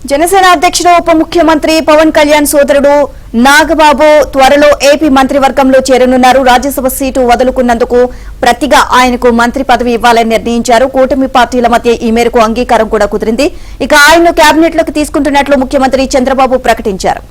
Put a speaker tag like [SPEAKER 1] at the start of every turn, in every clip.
[SPEAKER 1] జనసేన అధ్యక్షుడు ఉప ముఖ్యమంత్రి పవన్ కళ్యాణ్ సోదరుడు నాగబాబు త్వరలో ఏపీ మంత్రివర్గంలో చేరనున్నారు. రాజ్యసభ సీటు వదులుకున్నందుకు ప్రతిగా ఆయనకు మంత్రి పదవి ఇవ్వాలని నిర్ణయించారు. కూటమి పార్టీల మధ్య ఈ మేరకు అంగీకారం కూడా కుదిరింది. ఇక ఆయన్ను కేబినెట్ లోకి తీసుకుంటున్నట్లు ముఖ్యమంత్రి చంద్రబాబు ప్రకటించారు.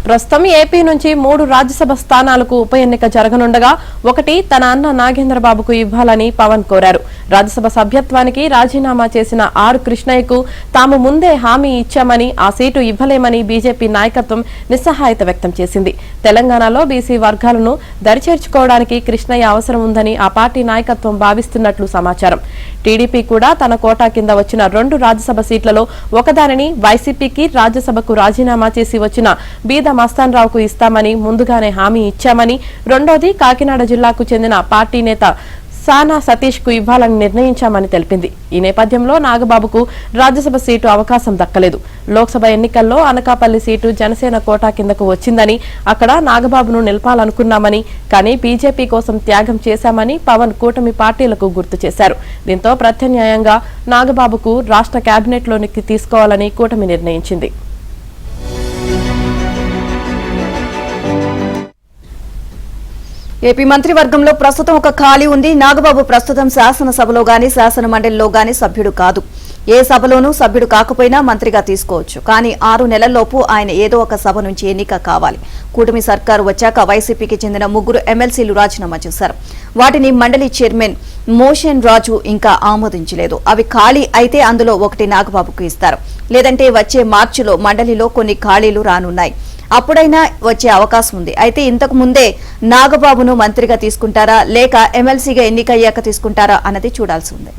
[SPEAKER 2] ప్రస్తుతం ఏపీ నుంచి 3 రాజ్యసభ స్థానాలకు ఉప ఎన్నిక జరగనుండగా ఒకటి తన అన్న నాగేంద్రబాబుకు ఇవ్వాలని పవన్ కోరారు. రాజ్యసభ సభ్యత్వానికి రాజీనామా చేసిన ఆర్ కృష్ణయ్యకు తాము ముందే హామీ ఇచ్చామని, ఆ సీటు ఇవ్వలేమని బీజేపీ నాయకత్వం నిస్సహాయత వ్యక్తం చేసింది. తెలంగాణలో బీసీ వర్గాలను దరిచేర్చుకోవడానికి కృష్ణయ్య అవసరం ఉందని ఆ పార్టీ నాయకత్వం భావిస్తున్నట్లు సమాచారం. టీడీపీ కూడా తన కోటా కింద వచ్చిన 2 రాజ్యసభ సీట్లలో ఒకదానిని వైసీపీకి రాజ్యసభకు రాజీనామా చేసి వచ్చిన బీద మస్తాన్రావుకు ఇస్తామని ముందుగానే హామీ ఇచ్చామని, రెండోది కాకినాడ జిల్లాకు చెందిన పార్టీ నేత సానా సతీష్ కు ఇవ్వాలని నిర్ణయించామని తెలిపింది. ఈ నేపథ్యంలో నాగబాబుకు రాజ్యసభ సీటు అవకాశం దక్కలేదు. లోక్సభ ఎన్నికల్లో అనకాపల్లి సీటు జనసేన కోటా కిందకు వచ్చిందని, అక్కడ నాగబాబును నిలపాలనుకున్నామని, కానీ బీజేపీ కోసం త్యాగం చేశామని పవన్ కూటమి పార్టీలకు గుర్తు చేశారు. దీంతో ప్రత్యామ్నాయంగా నాగబాబుకు రాష్ట్ర కేబినెట్లోనికి తీసుకోవాలని కూటమి నిర్ణయించింది.
[SPEAKER 1] ఏపీ మంత్రివర్గంలో ప్రస్తుతం ఒక ఖాళీ ఉంది. నాగబాబు ప్రస్తుతం శాసనసభలో గాని శాసన మండలిలో గాని సభ్యుడు కాదు. ఏ సభలోనూ సభ్యుడు కాకపోయినా మంత్రిగా తీసుకోవచ్చు. కానీ 6 నెలల్లోపు ఆయన ఏదో ఒక సభ నుంచి ఎన్నిక కావాలి. కూటమి సర్కారు వచ్చాక వైసీపీకి చెందిన 3 ఎమ్మెల్సీలు రాజీనామా చేశారు. వాటిని మండలి చైర్మన్ మోషన్ రాజు ఇంకా ఆమోదించలేదు. అవి ఖాళీ అయితే అందులో ఒకటి నాగబాబుకు ఇస్తారు. లేదంటే వచ్చే మార్చిలో మండలిలో కొన్ని ఖాళీలు రానున్నాయి. అప్పుడైనా వచ్చే అవకాశం ఉంది. అయితే ఇంతకు ముందే నాగబాబును మంత్రిగా తీసుకుంటారా లేక ఎమ్మెల్సీగా ఎన్నికయ్యాక తీసుకుంటారా అన్నది చూడాల్సి ఉంది.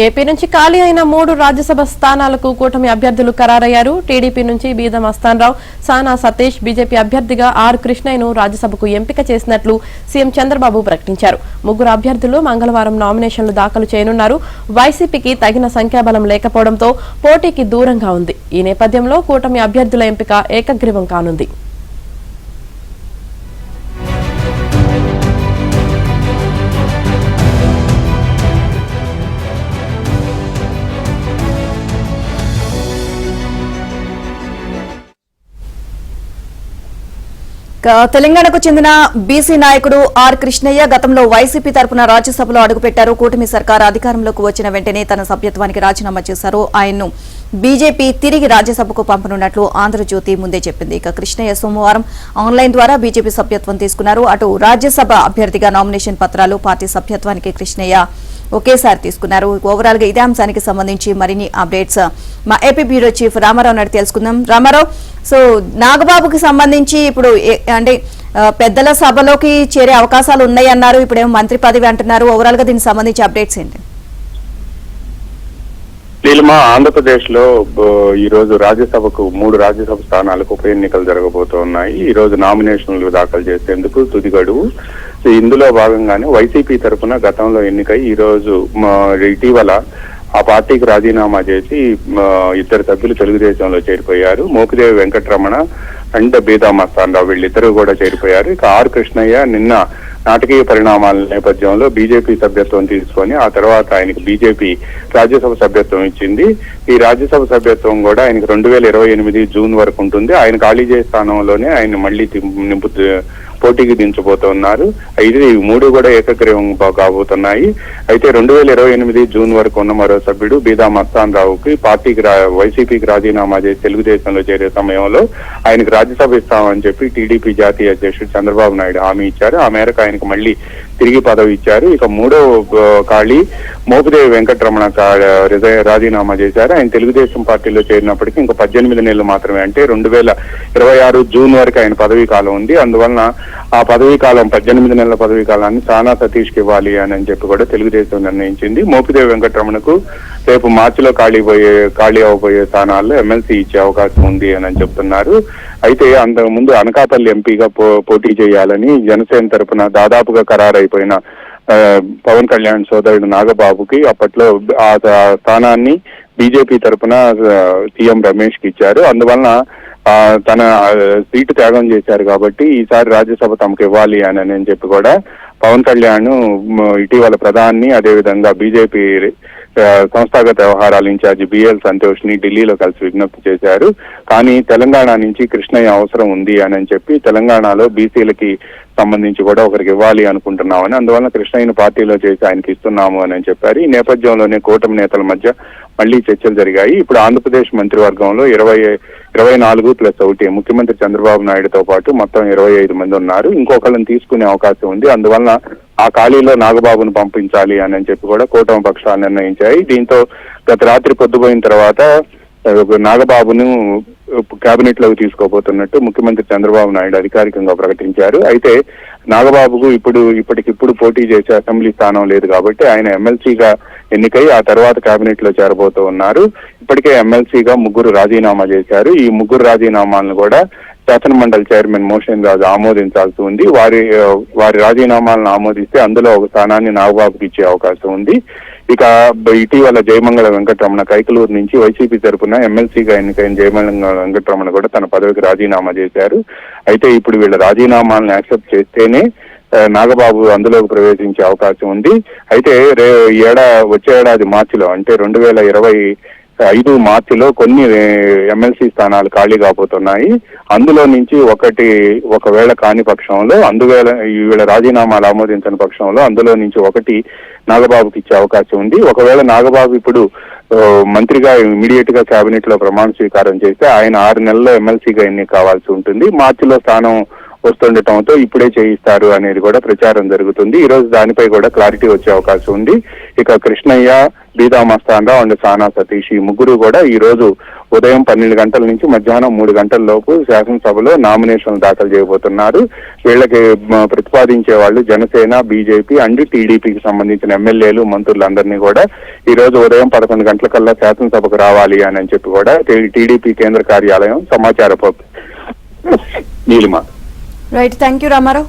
[SPEAKER 2] ఏపీ నుంచి ఖాళీ అయిన 3 రాజ్యసభ స్థానాలకు కూటమి అభ్యర్థులు ఖరారయ్యారు. టీడీపీ నుంచి బీద మస్తాన్రావు, సానా సతీష్, బీజేపీ అభ్యర్థిగా ఆర్ కృష్ణయ్యను రాజ్యసభకు ఎంపిక చేసినట్లు సీఎం చంద్రబాబు ప్రకటించారు. 3 అభ్యర్థులు మంగళవారం నామినేషన్లు దాఖలు చేయనున్నారు. వైసీపీకి తగిన సంఖ్యాబలం లేకపోవడంతో పోటీకి దూరంగా ఉంది. ఈ నేపథ్యంలో కూటమి అభ్యర్థుల ఎంపిక ఏకగ్రీవం కానుంది.
[SPEAKER 1] తెలంగాణకు చెందిన బీసీ నాయకుడు ఆర్ కృష్ణయ్య గతంలో వైసీపీ తరపున రాజ్యసభలో అడుగుపెట్టారు. కూటమి సర్కారు అధికారంలోకి వచ్చిన వెంటనే తన సభ్యత్వానికి రాజీనామా చేశారు. ఆయన్ను బీజేపీ తిరిగి రాజ్యసభకు పంపనున్నట్లు ఆంధ్రజ్యోతి ముందే చెప్పింది. ఇక కృష్ణయ్య సోమవారం ఆన్లైన్ ద్వారా బీజేపీ సభ్యత్వం తీసుకున్నారు. అటు రాజ్యసభ అభ్యర్థిగా నామినేషన్ పత్రాలు, పార్టీ సభ్యత్వానికి కృష్ణయ్య ఒకేసారి తీసుకున్నారు. ఓవరాల్ గా ఇదే అంశానికి సంబంధించి మరిన్ని అప్డేట్స్ మా AP bureau chief Ramarao Naidu తెలుసుకుందాం. రామారావు, సో నాగబాబుకి సంబంధించి ఇప్పుడు అంటే పెద్దల సభలోకి చేరే అవకాశాలు ఉన్నాయి అన్నారు. ఇప్పుడేమో మంత్రి పదవి అంటున్నారు. ఓవరాల్ గా దీనికి సంబంధించి అప్డేట్స్ ఏంటి?
[SPEAKER 3] ఆంధ్రప్రదేశ్ లో ఈ రోజు రాజ్యసభకు 3 రాజ్యసభ స్థానాలకు ఉప ఎన్నికలు జరగబోతున్నాయి. ఈ రోజు నామినేషన్లు దాఖలు చేసేందుకు తుది గడువు. ఇందులో భాగంగానే వైసీపీ తరఫున గతంలో ఎన్నికై ఈ రోజు ఇటీవల ఆ పార్టీకి రాజీనామా చేసి 2 సభ్యులు తెలుగుదేశంలో చేరిపోయారు. మోపిదేవి వెంకటరమణ అండ్ బీదా మస్తాన్రావు వీళ్ళిద్దరూ కూడా చేరిపోయారు. ఇక ఆర్ కృష్ణయ్య నిన్న నాటకీయ పరిణామాల నేపథ్యంలో బీజేపీ సభ్యత్వం తీసుకొని ఆ తర్వాత ఆయనకు బీజేపీ రాజ్యసభ సభ్యత్వం ఇచ్చింది. ఈ రాజ్యసభ సభ్యత్వం కూడా ఆయనకు 2028 జూన్ వరకు ఉంటుంది. ఆయన ఖాళీ చేసే స్థానంలోనే ఆయన మళ్లీ పోటీకి దించబోతున్నారు. అయితే ఈ 3 కూడా ఏకగ్రీవం కాబోతున్నాయి. అయితే 2028 జూన్ వరకు ఉన్న మరో సభ్యుడు బీదా మస్తాన్రావుకి పార్టీకి వైసీపీకి రాజీనామా చేసి తెలుగుదేశంలో చేరే సమయంలో ఆయనకు రాజ్యసభ ఇస్తామని చెప్పి టీడీపీ జాతీయ అధ్యక్షుడు చంద్రబాబు నాయుడు హామీ ఇచ్చారు. ఆ మేరకు ఆయనకు మళ్లీ తిరిగి పదవి ఇచ్చారు. ఇక 3వ ఖాళీ మోపిదేవి వెంకటరమణ రాజీనామా చేశారు. ఆయన తెలుగుదేశం పార్టీలో చేరినప్పటికీ ఇంకా 18 నెలలు మాత్రమే, అంటే 2026 జూన్ వరకు ఆయన పదవీ కాలం ఉంది. అందువలన ఆ పదవీ కాలం 18 నెలల పదవీ కాలాన్ని సానా సతీష్ కి ఇవ్వాలి అని చెప్పి కూడా తెలుగుదేశం నిర్ణయించింది. మోపిదేవి వెంకటరమణకు రేపు మార్చిలో ఖాళీ అవబోయే స్థానాల్లో ఎమ్మెల్సీ ఇచ్చే అవకాశం ఉంది అని చెప్తున్నారు. అయితే అంతకు ముందు అనకాపల్లి ఎంపీగా పోటీ చేయాలని జనసేన తరఫున దాదాపుగా ఖరారైపోయిన పవన్ కళ్యాణ్ సోదరుడు నాగబాబుకి అప్పట్లో ఆ స్థానాన్ని బీజేపీ తరఫున సీఎం రమేష్ కి ఇచ్చారు. అందువలన తన సీటు త్యాగం చేశారు కాబట్టి ఈసారి రాజ్యసభ తమకు ఇవ్వాలి అని చెప్పి కూడా పవన్ కళ్యాణ్ ఇటీవల ప్రధాని అదేవిధంగా బీజేపీ సంస్థాగత వ్యవహారాల ఇన్ఛార్జి బిఎల్ సంతోష్ ని ఢిల్లీలో కలిసి విజ్ఞప్తి చేశారు. కానీ తెలంగాణ నుంచి కృష్ణయ్య అవసరం ఉంది అని చెప్పి తెలంగాణలో బీసీలకి సంబంధించి కూడా ఒకరికి ఇవ్వాలి అనుకుంటున్నామని, అందువల్ల కృష్ణయ్యను పార్టీలో చేసి ఆయనకి ఇస్తున్నాము అని చెప్పారు. ఈ నేపథ్యంలోనే కూటమి నేతల మధ్య మళ్లీ చర్చలు జరిగాయి. ఇప్పుడు ఆంధ్రప్రదేశ్ మంత్రివర్గంలో 24+1 ముఖ్యమంత్రి చంద్రబాబు నాయుడుతో పాటు మొత్తం 25 మంది ఉన్నారు. ఇంకొకళ్ళని తీసుకునే అవకాశం ఉంది. అందువల్ల ఆ ఖాళీలో నాగబాబును పంపించాలి అని చెప్పి కూడా కూటమి పక్షాలు నిర్ణయించాయి. దీంతో గత రాత్రి పొద్దుపోయిన తర్వాత నాగబాబును కేబినెట్ లోకి తీసుకోబోతున్నట్టు ముఖ్యమంత్రి చంద్రబాబు నాయుడు అధికారికంగా ప్రకటించారు. అయితే నాగబాబుకు ఇప్పటికిప్పుడు పోటీ చేసే అసెంబ్లీ స్థానం లేదు కాబట్టి ఆయన ఎమ్మెల్సీగా ఎన్నికై ఆ తర్వాత కేబినెట్ లో చేరబోతూ ఉన్నారు. ఇప్పటికే ఎమ్మెల్సీగా 3 రాజీనామా చేశారు. ఈ 3 రాజీనామాలను కూడా శాసనమండలి చైర్మన్ మోషన్ రాజు ఆమోదించాల్సి ఉంది. వారి రాజీనామాలను ఆమోదిస్తే అందులో ఒక స్థానాన్ని నాగబాబుకి ఇచ్చే అవకాశం ఉంది. ఇక ఇటీవల జయమంగళ వెంకటరమణ కైకలూరు నుంచి వైసీపీ తరఫున ఎమ్మెల్సీగా ఎన్నికైన జయమంగళ వెంకటరమణ కూడా తన పదవికి రాజీనామా చేశారు. అయితే ఇప్పుడు వీళ్ళ రాజీనామాలను యాక్సెప్ట్ చేస్తేనే నాగబాబు అందులోకి ప్రవేశించే అవకాశం ఉంది. అయితే వచ్చే ఏడాది మార్చిలో అంటే 2025 మార్చిలో కొన్ని ఎమ్మెల్సీ స్థానాలు ఖాళీ కాబోతున్నాయి. అందులో నుంచి ఒకవేళ కాని పక్షంలో వీళ్ళ రాజీనామాలు ఆమోదించని పక్షంలో అందులో నుంచి ఒకటి నాగబాబుకి ఇచ్చే అవకాశం ఉంది. ఒకవేళ నాగబాబు ఇప్పుడు మంత్రిగా ఇమీడియట్ గా కేబినెట్ లో ప్రమాణ స్వీకారం చేస్తే ఆయన 6 నెలల్లో ఎమ్మెల్సీగా ఎన్నిక కావాల్సి ఉంటుంది. మార్చిలో స్థానం వస్తుండటంతో ఇప్పుడే చేయిస్తారు అనేది కూడా ప్రచారం జరుగుతుంది. ఈ రోజు దానిపై కూడా క్లారిటీ వచ్చే అవకాశం ఉంది. ఇక కృష్ణయ్య, బీదా మస్తానరావు అండ్ సానా సతీష్ ఈ 3 కూడా ఈ రోజు ఉదయం 12 గంటల నుంచి మధ్యాహ్నం 3 గంటల లోపు శాసనసభలో నామినేషన్లు దాఖలు చేయబోతున్నారు. వీళ్ళకి ప్రతిపాదించే వాళ్ళు జనసేన, బీజేపీ అండ్ టీడీపీకి సంబంధించిన ఎమ్మెల్యేలు, మంత్రులందరినీ కూడా ఈ రోజు ఉదయం 11 గంటలకల్లా శాసనసభకు రావాలి అని చెప్పి కూడా టీడీపీ కేంద్ర కార్యాలయం సమాచార Neelima.
[SPEAKER 1] Right, thank you Ramarao.